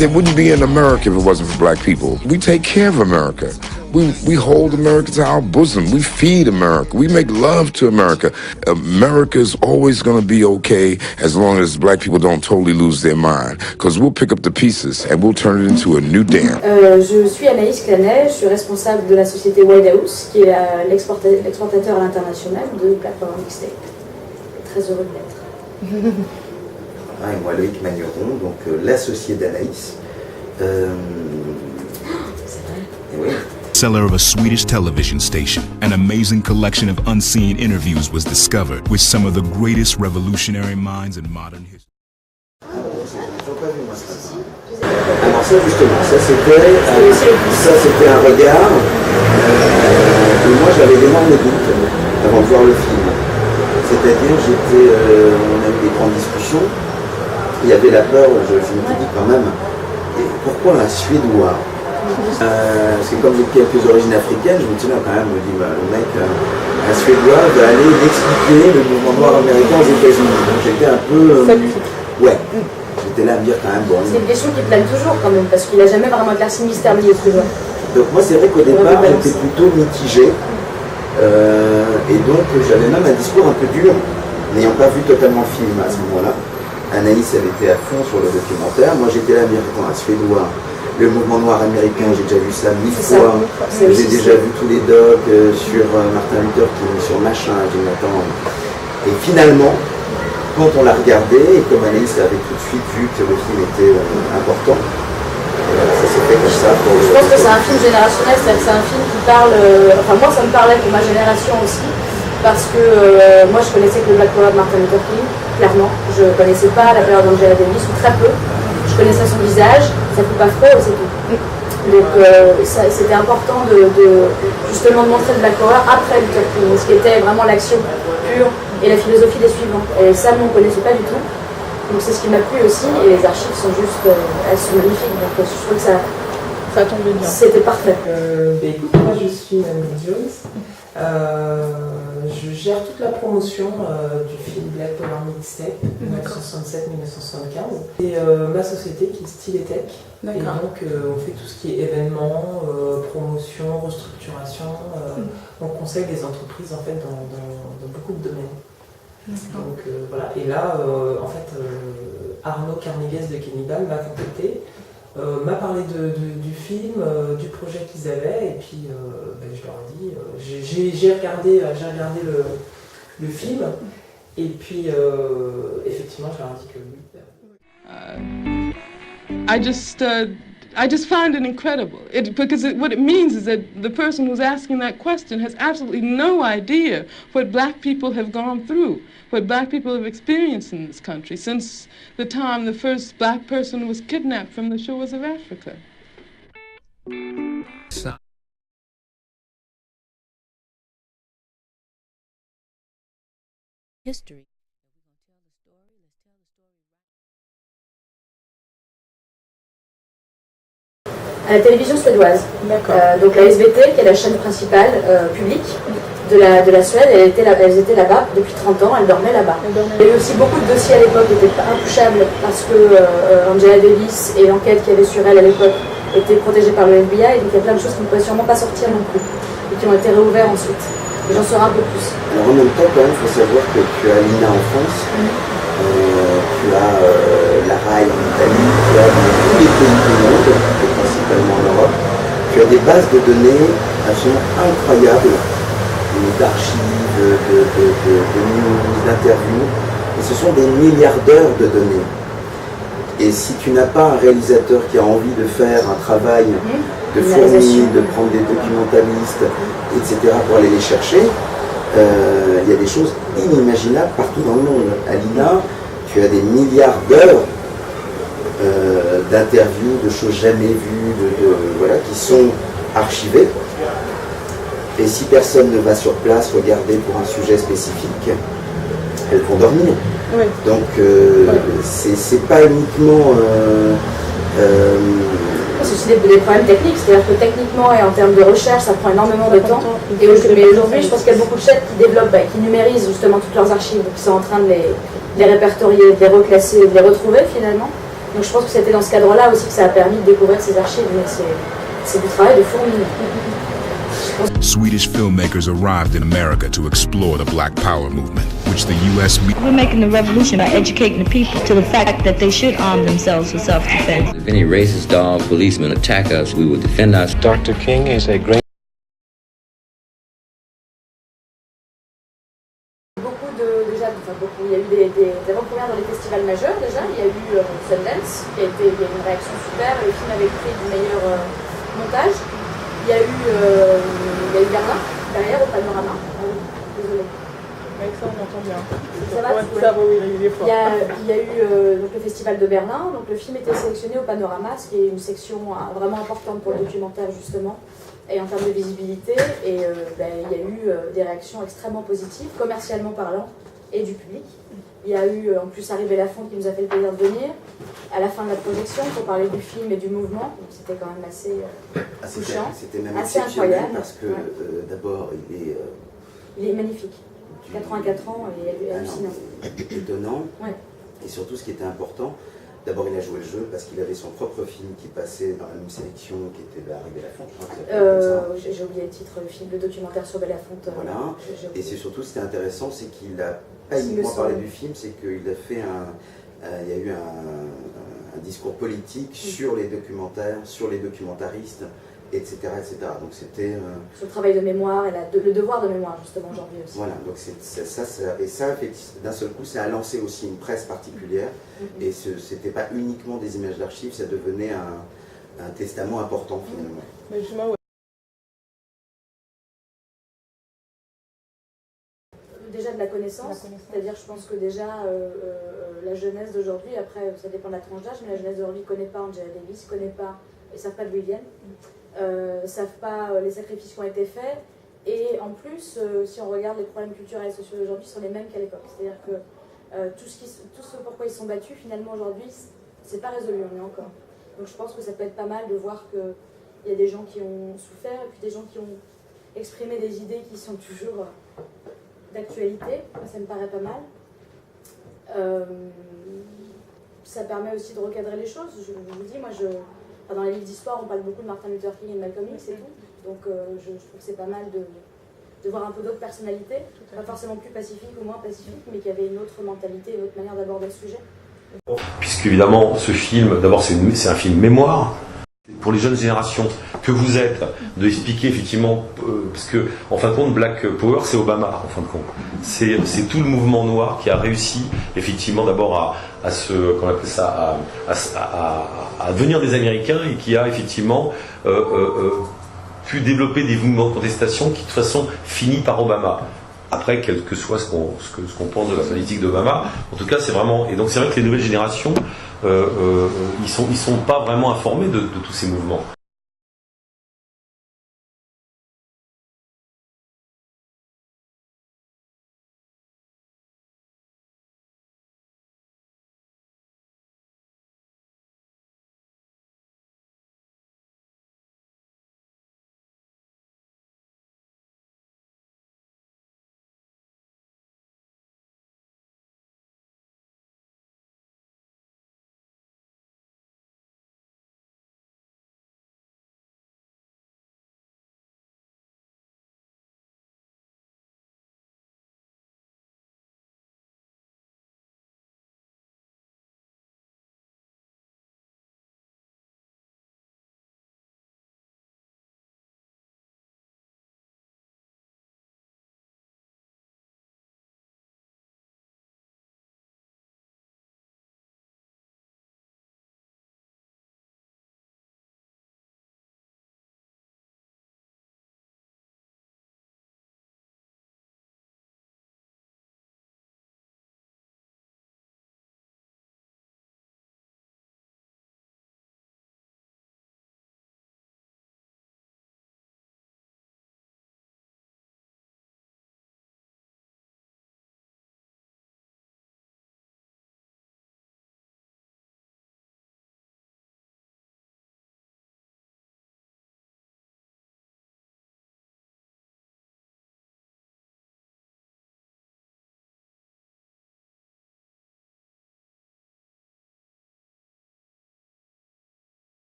There wouldn't be an America if it wasn't for black people. We take care of America. We hold America to our bosom. We feed America. We make love to America. America's always going to be okay as long as black people don't totally lose their mind. Because we'll pick up the pieces and we'll turn it into a new dam. Je suis Anaïs Clanet, je suis responsable de la société White House, qui est l'exportateur à l'international de Black Power Mixtape. Très heureux de l'être. Et moi Loïc Magneron, donc l'associé d'Anaïs. C'est vrai. Et oui. Seller of a Swedish television station, an amazing collection of unseen interviews was discovered with some of the greatest revolutionary minds in modern history. Alors ça justement, ça c'était un regard, et moi j'avais d'énormes doutes avant de voir le film. C'est-à-dire on a eu des grandes discussions, il y avait la peur, je me suis dit quand même, et pourquoi un Suédois? Parce que comme j'ai quelques origines africaines, je me souviens quand même, je me dis, le mec, un Suédois va aller expliquer le mouvement noir américain aux États-Unis. Donc j'étais un peu... ouais, j'étais là à me dire quand même, bon... C'est une question qui plane toujours quand même, parce qu'il n'a jamais vraiment éclairci le mystère milieu Suédois. Donc moi c'est vrai qu'au départ j'étais plutôt mitigé, et donc j'avais même un discours un peu dur, n'ayant pas vu totalement le film à ce moment-là. Anaïs elle était à fond sur le documentaire, moi j'étais là à me dire, un Suédois... Le mouvement noir américain, j'ai déjà vu ça 1000 fois. J'ai déjà vu tous les docs sur Martin Luther King, sur machin, Jonathan. Et finalement, quand on l'a regardé, et comme Anaïs avait tout de suite vu que le film était important, ça s'est fait comme ça. Je pense que c'est un film générationnel, c'est-à-dire que c'est un film qui parle... enfin moi ça me parlait pour ma génération aussi, parce que moi je connaissais que le Black Power de Martin Luther King, clairement. Je ne connaissais pas la période d'Angela Davis, ou très peu. Je connaissais son visage, ça ne fait pas froid, c'est tout. Donc c'était important justement de montrer le Black Power après Luther King, ce qui était vraiment l'action pure et la philosophie des suivants. Et ça, nous, on ne connaissait pas du tout. Donc c'est ce qui m'a plu aussi, et les archives sont juste, elles sont magnifiques. Donc je trouve que ça tombait bien. C'était parfait. Écoute, moi je suis Anne Jones. Je gère toute la promotion du film Black Power Mixtape 1967-1975 et ma société qui est Style et Tech. Et donc on fait tout ce qui est événements, promotion, restructuration, on conseille des entreprises en fait dans beaucoup de domaines. Donc voilà, et là en fait Arnaud Carnegues de Cannibal m'a contacté, m'a parlé du film, du projet qu'ils avaient, et puis je leur ai dit, j'ai regardé le film, et puis effectivement je leur ai dit que oui. I just find it incredible because what it means is that the person who's asking that question has absolutely no idea what black people have gone through, what black people have experienced in this country since the time the first black person was kidnapped from the shores of Africa. History. À la télévision suédoise. Donc la SVT, qui est la chaîne principale publique de la Suède, elles étaient là-bas depuis 30 ans, elles dormaient là-bas. Il y a eu aussi beaucoup de dossiers à l'époque qui étaient intouchables parce que Angela Davis et l'enquête qu'il y avait sur elle à l'époque étaient protégées par le FBI, et donc il y a plein de choses qui ne pouvaient sûrement pas sortir non plus, et qui ont été réouvertes ensuite. Et j'en saurai un peu plus. Alors en même temps, quand même, il faut savoir que tu as l'INA en France, tu as la RAI en Italie, tu as dans tous les pays du monde, principalement en Europe, tu as des bases de données absolument incroyables, d'archives, de news, d'interviews, et ce sont des milliards d'heures de données. Et si tu n'as pas un réalisateur qui a envie de faire un travail de fourmi, de prendre des documentalistes, etc., pour aller les chercher, il y a des choses inimaginables partout dans le monde. À l'INA, tu as des milliards d'heures d'interviews, de choses jamais vues, voilà, qui sont archivées. Et si personne ne va sur place regarder pour un sujet spécifique, elles vont dormir. Oui. Donc c'est pas uniquement... C'est aussi des problèmes techniques, c'est-à-dire que techniquement et en termes de recherche, ça prend énormément de temps. Mais aujourd'hui, je pense qu'il y a beaucoup de chaînes qui développent, qui numérisent justement toutes leurs archives, qui sont en train de les répertorier, de les reclasser, de les retrouver finalement. Donc je pense que c'était dans ce cadre-là aussi que ça a permis de découvrir ces archives, mais c'est du travail de fourmi. Swedish filmmakers arrived in America to explore the Black Power movement, which the U.S. We're making the revolution by educating the people to the fact that they should arm themselves for self-defense. If any racist dog policemen attack us, we will defend us. Dr. King is a great Il y a eu des avant-premières dans les festivals majeurs déjà. Il y a eu Sundance, qui a été une réaction super. Le film avait pris du meilleur montage. Il y a eu Berlin, derrière, au Panorama. Ah oui, désolé. Avec ça, on entend bien. Ça va, il est fort. Il y a eu donc, le festival de Berlin. Donc, le film était sélectionné au Panorama, ce qui est une section vraiment importante pour le documentaire, justement. Et en termes de visibilité, et il y a eu des réactions extrêmement positives, commercialement parlant, et du public. Il y a eu en plus Harry Belafonte qui nous a fait le plaisir de venir à la fin de la projection pour parler du film et du mouvement. Donc c'était quand même assez touchant, c'était même assez exceptionnel incroyable. Parce que d'abord il est magnifique. 84 ans et il est hallucinant. Étonnant. Ouais. Et surtout ce qui était important, d'abord il a joué le jeu parce qu'il avait son propre film qui passait dans la même sélection qui était Harry Belafonte. J'ai oublié le titre, le documentaire sur Belafonte. Voilà. Et c'est surtout ce qui est intéressant, c'est qu'il a pas uniquement parlé du film, c'est qu'il a fait il y a eu un discours politique sur les documentaires, sur les documentaristes, etc. etc. Donc c'était... Sur le travail de mémoire et le devoir de mémoire justement aujourd'hui aussi. Voilà, donc ça, d'un seul coup, ça a lancé aussi une presse particulière. Et c'était pas uniquement des images d'archives, ça devenait un testament important finalement. Mais justement, Déjà de la connaissance, c'est-à-dire je pense que déjà la jeunesse d'aujourd'hui, après ça dépend de la tranche d'âge, mais la jeunesse d'aujourd'hui ne connaît pas Angela Davis, ne savent pas d'où ils viennent, ne savent pas les sacrifices qui ont été faits, et en plus, si on regarde les problèmes culturels et sociaux d'aujourd'hui, sont les mêmes qu'à l'époque, c'est-à-dire que tout ce pourquoi ils sont battus, finalement aujourd'hui, c'est pas résolu, on est encore. Donc je pense que ça peut être pas mal de voir qu'il y a des gens qui ont souffert, et puis des gens qui ont exprimé des idées qui sont toujours... d'actualité, ça me paraît pas mal. Ça permet aussi de recadrer les choses. Je vous dis, moi, dans les livres d'histoire, on parle beaucoup de Martin Luther King et de Malcolm X et tout. Donc je trouve que c'est pas mal de voir un peu d'autres personnalités, pas forcément plus pacifiques ou moins pacifiques, mais qui avaient une autre mentalité, une autre manière d'aborder le sujet. Puisqu'évidemment, ce film, d'abord, c'est un film mémoire. Pour les jeunes générations que vous êtes, de expliquer effectivement, parce que en fin de compte, Black Power, c'est Obama, en fin de compte. C'est tout le mouvement noir qui a réussi effectivement d'abord à devenir des Américains et qui a effectivement pu développer des mouvements de contestation qui de toute façon finit par Obama. Après, quel que soit ce qu'on pense de la politique d'Obama, en tout cas, c'est vraiment... Et donc, c'est vrai que les nouvelles générations, ils sont pas vraiment informés de tous ces mouvements.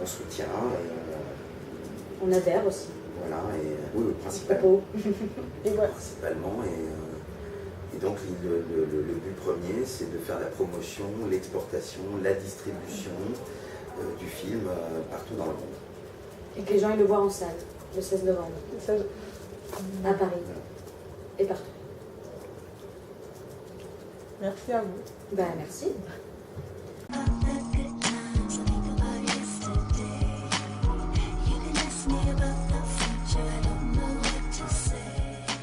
soutient et on adhère aussi. Voilà, et oui, principalement. Et voilà. Principalement, et donc le but premier, c'est de faire la promotion, l'exportation, la distribution du film partout dans le monde. Et que les gens aillent le voir en salle, le 16 novembre. À Paris. Et partout. Merci à vous. Ben, merci.